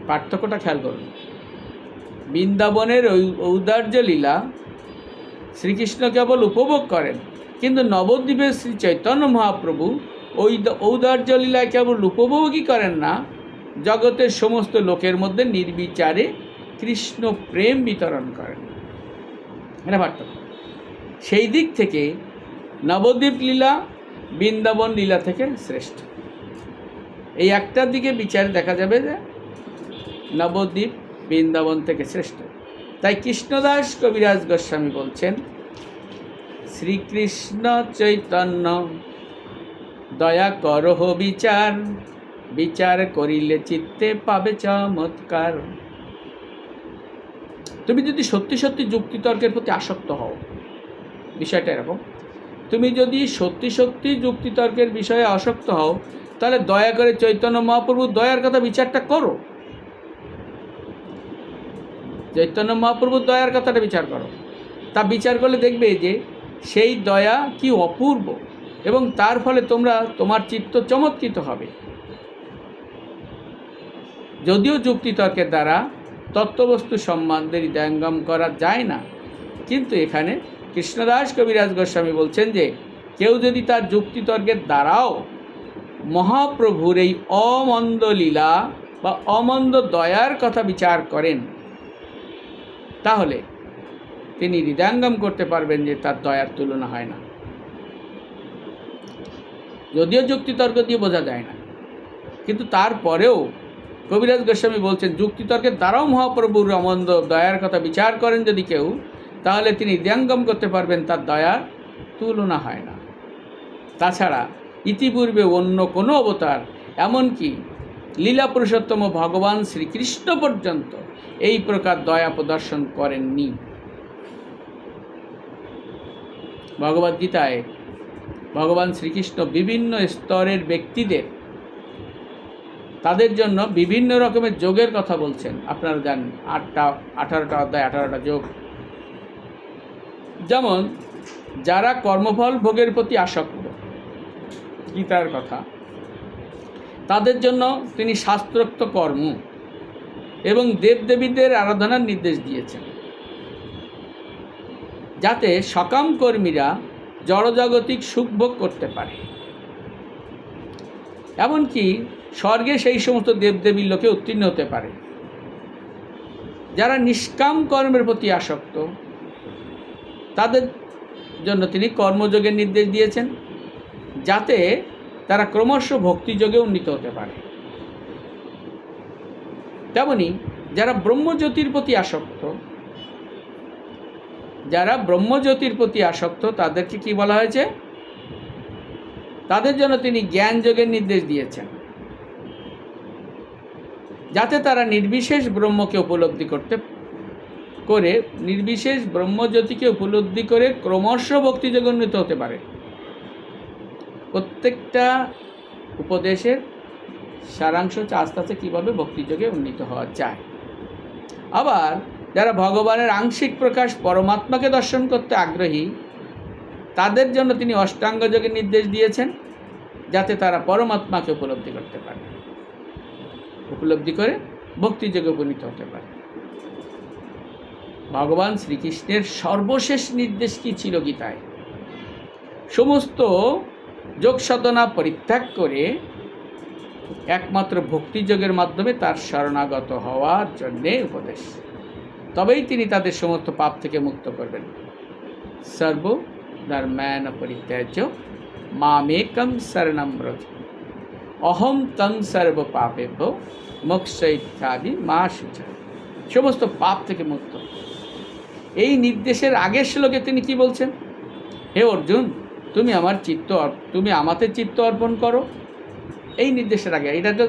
পার্থক্যটা খেয়াল করুন। বৃন্দাবনের ঔদার্য লীলা শ্রীকৃষ্ণ কেবল উপভোগ করেন, কিন্তু নবদ্বীপের শ্রী চৈতন্য মহাপ্রভু ওই ঔদার্য লীলায় কেবল উপভোগই করেন না, জগতের সমস্ত লোকের মধ্যে নির্বিচারে কৃষ্ণ প্রেম বিতরণ করেন। এটা পার্থক্য। সেই দিক থেকে নবদ্বীপ লীলা বৃন্দাবন লীলা থেকে শ্রেষ্ঠ। এই একটার দিকে বিচারে দেখা যাবে যে নবদ্বীপ বৃন্দাবন থেকে শ্রেষ্ঠ। তাই কৃষ্ণদাস কবিরাজ গোস্বামী বলছেন, শ্রীকৃষ্ণ চৈতন্য দয়া করহ বিচার, বিচার করিলে চিত্তে পাবে চমৎকার। তুমি যদি সত্যি সত্যি যুক্তিতর্কের প্রতি আসক্ত হও, বিষয়টা এরকম, তুমি যদি সত্যি সত্যি যুক্তিতর্কের বিষয়ে আসক্ত হও, তাহলে দয়া করে চৈতন্য মহাপ্রভুর দয়ার কথা বিচারটা করো। চৈতন্য মহাপ্রভুর দয়ার কথাটা বিচার করো। তা বিচার করলে দেখবে যে সেই দয়া কি অপূর্ব, এবং তার ফলে তোমার চিত্ত চমৎকৃত হবে। যদিও যুক্তিতর্কের দ্বারা তত্ত্ববস্তু সম্বন্ধে হৃদয়ঙ্গম করা যায় না, কিন্তু এখানে কৃষ্ণদাস কবিরাজ গোস্বামী বলছেন যে কেউ যদি তার যুক্তিতর্কের দ্বারাও মহাপ্রভুর এই অমন্দ লীলা বা অমন্দ দয়ার কথা বিচার করেন, তাহলে তিনি হৃদয়ঙ্গম করতে পারবেন যে তার দয়ার তুলনা হয় না। যদিও যুক্তিতর্ক দিয়ে বোঝা যায় না, কিন্তু তারপরেও কবিরাজ গোস্বামী বলছেন যুক্তিতর্কের দ্বারাও মহাপ্রভুর অমন্দ দয়ার কথা বিচার করেন যদি কেউ, তাহলে তিনি হৃদয়ঙ্গম করতে পারবেন তার দয়ার তুলনা হয় না। তাছাড়া ইতিপূর্বে অন্য কোনো অবতার, এমনকি লীলা পুরুষোত্তম ভগবান শ্রীকৃষ্ণ পর্যন্ত এই প্রকার দয়া প্রদর্শন করেননি। ভগবদ্গীতায় ভগবান শ্রীকৃষ্ণ বিভিন্ন স্তরের ব্যক্তিদের তাদের জন্য বিভিন্ন রকমের যোগের কথা বলছেন। আপনারা জানেন 18টা অধ্যায় 18টা যোগ, যেমন যারা কর্মফল ভোগের প্রতি আসক্ত, গীতার কথা, তাদের জন্য তিনি শাস্ত্রোক্ত কর্ম এবং দেবদেবীদের আরাধনার নির্দেশ দিয়েছেন, যাতে সকাম কর্মীরা জড়জাগতিক সুখভোগ করতে পারে। এমনকি স্বর্গে সেই সমস্ত দেবদেবীর লোকে উত্তীর্ণ হতে পারে। যারা নিষ্কাম কর্মের প্রতি আসক্ত, তাদের জন্য তিনি কর্মযোগের নির্দেশ দিয়েছেন, যাতে তারা ক্রমশ ভক্তিযোগে উন্নীত হতে পারে। তেমনি যারা ব্রহ্মজ্যোতির প্রতি আসক্ত, তাদেরকে কি বলা হয়েছে? তাদের জন্য তিনি জ্ঞান যোগের নির্দেশ দিয়েছেন, যাতে তারা নির্বিশেষ ব্রহ্মকে উপলব্ধি নির্বিশেষ ব্রহ্মজ্যোতিকে উপলব্ধি করে ক্রমশ ভক্তিযোগে উন্নীত হতে পারে। প্রত্যেকটা উপদেশের সারাংশ হচ্ছে আস্তে আস্তে কীভাবে ভক্তিযোগে উন্নীত হওয়া যায়। আবার যারা ভগবানের আংশিক প্রকাশ পরমাত্মাকে দর্শন করতে আগ্রহী, তাদের জন্য তিনি অষ্টাঙ্গ যোগের নির্দেশ দিয়েছেন, যাতে তারা পরমাত্মাকে উপলব্ধি করতে পারে, উপলব্ধি করে ভক্তিযোগে উপনীত হতে পারে। ভগবান শ্রীকৃষ্ণের সর্বশেষ নির্দেশ কি ছিল গীতায়? সমস্ত যোগ সাধনা পরিত্যাগ করে একমাত্র ভক্তিযোগের মাধ্যমে তার শরণাগত হওয়ার জন্যে উপদেশ। তবেই তিনি তাদের সমস্ত পাপ থেকে মুক্ত করবেন। সর্ব ধর্মান পরিত্যাজ্য মামেকম শরণম ব্রজ অহম তং সর্ব পাপেভ্যো মোক্ষ ইত্যাদি মা শুচ। সমস্ত পাপ থেকে মুক্ত। এই নির্দেশের আগের শ্লোকে তিনি কি বলছেন? হে অর্জুন, তুমি আমাতে চিত্ত অর্পণ করো। এই নির্দেশের আগে, এটা তো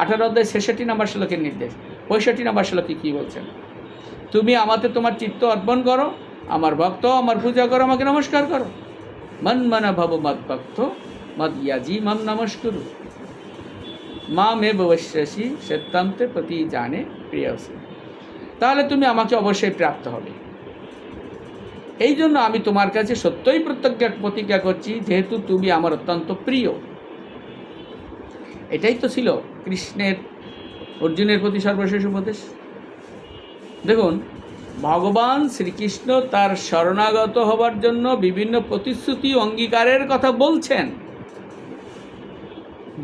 18 অধ্যায় 66 নম্বর শ্লোকের নির্দেশ। 65 নম্বর শ্লোকে কী বলছেন? তুমি আমাতে তোমার চিত্ত অর্পণ করো, আমার ভক্ত, আমার পূজা করো, আমাকে নমস্কার করো। মন মন ভব মদ ভক্ত মদ ইয়াজি মম নমস্কুরু মা মে বৈশ্যসী সত্যন্তে প্রতি জানে প্রিয়সী। তাহলে তুমি আমাকে অবশ্যই প্রাপ্ত হবে। এই জন্য আমি তোমার কাছে সত্যই প্রতিজ্ঞা করছি, যেহেতু তুমি আমার অত্যন্ত প্রিয়। এটাই তো ছিল কৃষ্ণের অর্জুনের প্রতি সর্বশেষ উপদেশ। দেখুন, ভগবান শ্রীকৃষ্ণ তার শরণাগত হবার জন্য বিভিন্ন প্রতিশ্রুতি অঙ্গীকারের কথা বলছেন।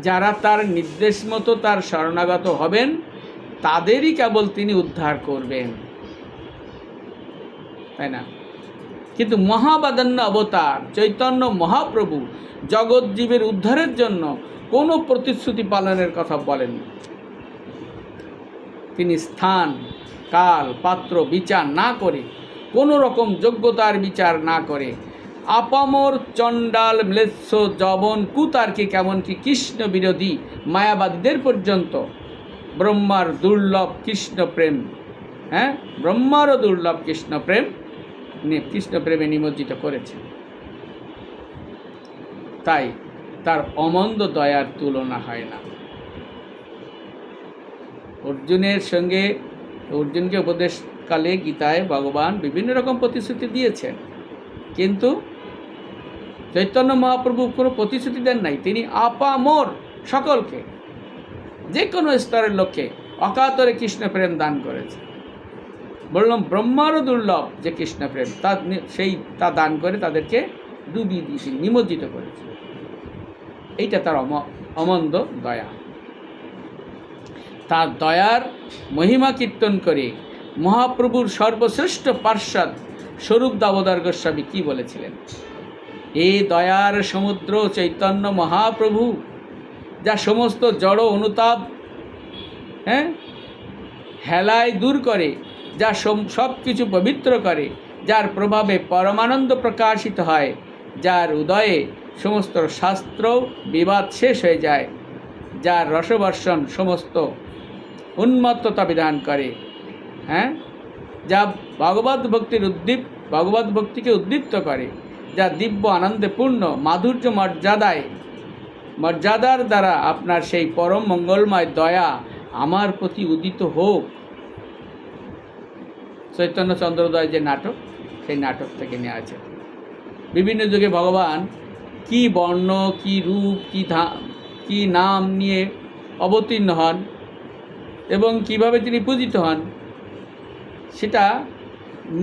যারা তার নির্দেশ মতো তার শরণাগত হবেন, তাদেরই কেবল তিনি উদ্ধার করবেন, তাই না? কিন্তু মহাবাদান্য অবতার চৈতন্য মহাপ্রভু জগৎ জীবের উদ্ধারের জন্য কোনো প্রতিশ্রুতি পালনের কথা বলেন। তিনি স্থান, কাল, পাত্র বিচার না করে, কোনো রকম যোগ্যতার বিচার না করে, আপামর চণ্ডাল ম্লেচ্ছ জবন কুতার্কিক এমনকি কৃষ্ণ বিরোধী মায়াবাদীদের পর্যন্ত ব্রহ্মার দুর্লভ কৃষ্ণ প্রেমে নিমজ্জিত করেছে। তাই তার অমন্দ দয়ার তুলনা হয় না। অর্জুনকে উপদেশকালে গীতায় ভগবান বিভিন্ন রকম প্রতিশ্রুতি দিয়েছেন, কিন্তু চৈতন্য মহাপ্রভু কোনো প্রতিশ্রুতি দেন নাই। তিনি আপামর সকলকে, যে কোনো স্তরের লোককে অকাতরে কৃষ্ণ প্রেম দান করেছে। বললাম ব্রহ্মারও দুর্লভ যে কৃষ্ণ প্রেম, তা দান করে তাদেরকে ডুবিয়ে দিয়েছে, নিমজ্জিত করেছে। এইটা তার অমন্দ দয়া। তার দয়ার মহিমা কীর্তন করে মহাপ্রভুর সর্বশ্রেষ্ঠ পার্ষদ স্বরূপ দামোদর গোস্বামী কি বলেছিলেন? এই দয়ার সমুদ্র চৈতন্য মহাপ্রভু, যা সমস্ত জড় অনুতাপ হেলায় দূর করে, যা সব কিছু পবিত্র করে, যার প্রভাবে পরমানন্দ প্রকাশিত হয়, যার উদয়ে সমস্ত শাস্ত্র বিবাদ শেষ হয়ে যায়, যার রসবর্ষণ সমস্ত উন্মত্ততা বিধান করে, যা ভগবত ভক্তিকে উদ্দীপ্ত করে, যা দিব্য আনন্দে পূর্ণ মাধুর্য মর্যাদার দ্বারা আপনার সেই পরম মঙ্গলময় দয়া আমার প্রতি উদিত হোক। চৈতন্য চন্দ্রোদয় যে নাটক, সেই নাটক থেকে নেওয়া আছে। বিভিন্ন যুগে ভগবান কি বর্ণ, কি রূপ, কি নাম নিয়ে অবতীর্ণ হন এবং কিভাবে তিনি পূজিত হন, সেটা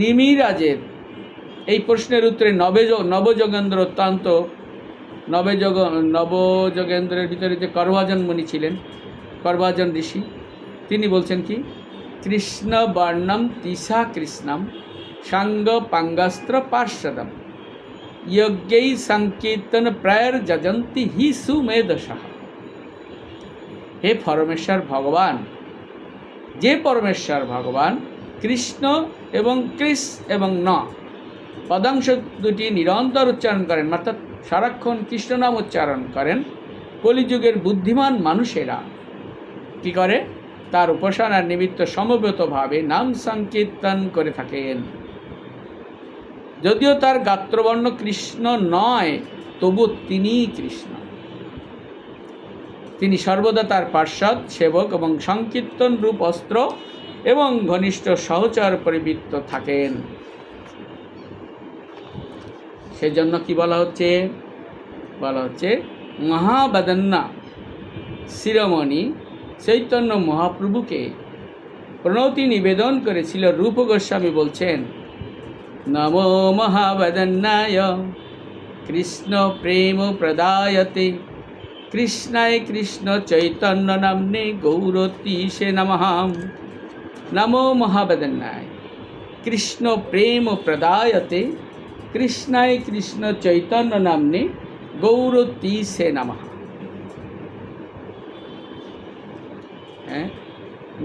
নিমিরাজের এই প্রশ্নের উত্তরে নবযোগেন্দ্র অত্যন্ত নবযোগেন্দ্রের ভিতরে যে করভাজন মুনি ছিলেন, করভাজন ঋষি, তিনি বলছেন কি, কৃষ্ণ বর্ণম তিসা কৃষ্ণম সাঙ্গ পাঙ্গাস্ত্র পার্শ্বদম যজ্ঞৈ সংকীর্তন প্রায়র যজন্তি হি সুমেধসঃ। হে পরমেশ্বর ভগবান, যে পরমেশ্বর ভগবান কৃষ্ণ এবং কৃষ এবং ন পদাংশ দুটি নিরন্তর উচ্চারণ করেন, অর্থাৎ সারাক্ষণ কৃষ্ণ নাম উচ্চারণ করেন, কলিযুগের বুদ্ধিমান মানুষেরা কি করে, তার উপাসনার নিমিত্ত সমবেতভাবে নাম সংকীর্তন করে থাকেন। যদিও তার গাত্রবর্ণ কৃষ্ণ নয়, তবু তিনিই কৃষ্ণ। তিনি সর্বদা তার পার্ষদ, সেবক এবং সংকীর্তন রূপ অস্ত্র এবং ঘনিষ্ঠ সহচর পরিবৃত্ত থাকেন। সেজন্য কি বলা হচ্ছে, মহাবদন্না শিরোমণি চৈতন্য মহাপ্রভুকে প্রণতি নিবেদন করেছিল। রূপ গোস্বামী বলছেন, নমো মহাবদন্নায় কৃষ্ণ প্রেম প্রদায়তে কৃষ্ণায় কৃষ্ণ চৈতন্য নাম্নে গৌরতীশে নমঃ। নমো মহাবদন্নায় কৃষ্ণ প্রেম প্রদায়তে কৃষ্ণায় কৃষ্ণ চৈতন্য নাম্নে গৌরতীশে নমঃ।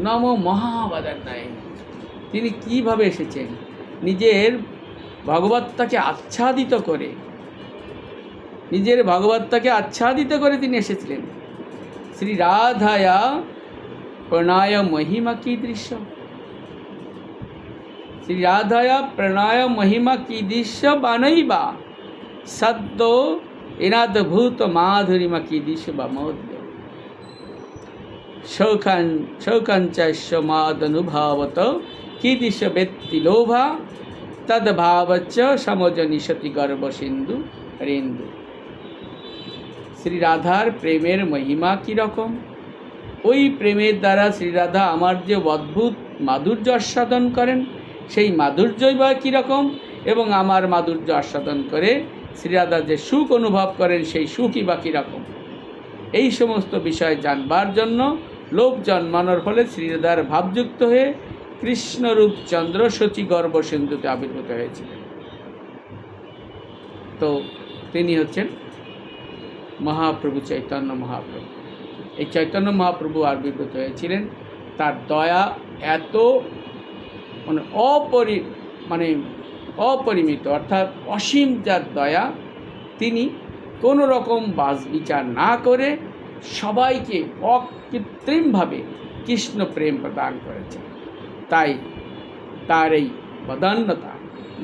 নমো মহাবদন্নায়, তিনি কিভাবে এসেছেন, নিজের ভগবত্তাকে আচ্ছাদিত করে, তিনি এসেছিলেন। শ্রী রাধায়া প্রণয় মহিমা কি দৃশ্য, শ্রী রাধায়া প্রণয় মহিমা কি দৃশ্য বানৈবা সদ্য এনাদভূত মাধুরিমা কি দৃশ্য বা মৌদ্য শৌকাঞ্চস্য মাদনুভাবত কি দৃশ্য ব্যক্তি লোভা তদ্ভাবচ্চ সমজনিষতি গর্ব সিন্ধু রেন্দু। শ্রী রাধার প্রেমের মহিমা কীরকম, ওই প্রেমের দ্বারা শ্রীরাধা আমার যে অদ্ভুত মাধুর্য আস্বাদন করেন, সেই মাধুর্যই বা কীরকম, এবং আমার মাধুর্য আস্বাদন করে শ্রীরাধা যে সুখ অনুভব করেন, সেই সুখই বা কীরকম। এই সমস্ত বিষয় জানবার জন্য লোভ জন্মানোর ফলে শ্রীরাধার ভাবযুক্ত হয়ে কৃষ্ণরূপ চন্দ্র শচী গর্ভ সিন্ধুতে আবির্ভূত হয়েছিলেন। তো তিনি হচ্ছেন মহাপ্রভু চৈতন্য মহাপ্রভু। এই চৈতন্য মহাপ্রভু আবির্ভূত হয়েছিলেন, তার দয়া এত অপরিমিত, অর্থাৎ অসীম যার দয়া, তিনি কোনো রকম বাস বিচার না করে সবাইকে অকৃত্রিমভাবে কৃষ্ণ প্রেম প্রদান করেছেন। তাই তার এই বদান্যতা,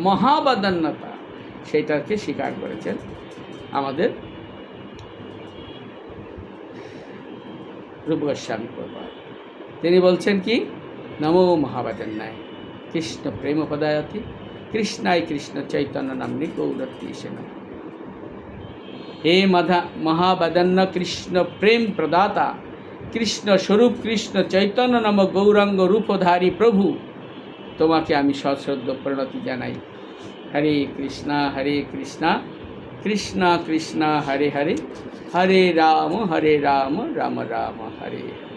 মহাবদান্যতা, সেটাকে স্বীকার করেছেন আমাদের রূপ গোস্বামী প্রভুপাদ। তিনি বলছেন কি, নমো মহাবদন্নায় কৃষ্ণ প্রেম পদায়তি কৃষ্ণায় কৃষ্ণ চৈতন্য নাম্নে গৌরতীশে নমঃ। হে মহাবদন্ন কৃষ্ণ প্রেম প্রদাতা, কৃষ্ণ স্বরূপ কৃষ্ণ চৈতন্য নাম গৌরাঙ্গ রূপধারী প্রভু, তোমাকে আমি সশ্রদ্ধ প্রণতি জানাই। হরে কৃষ্ণা কৃষ্ণা কৃষ্ণা হরে হরে, হরে রাম রাম রাম হরে হরে।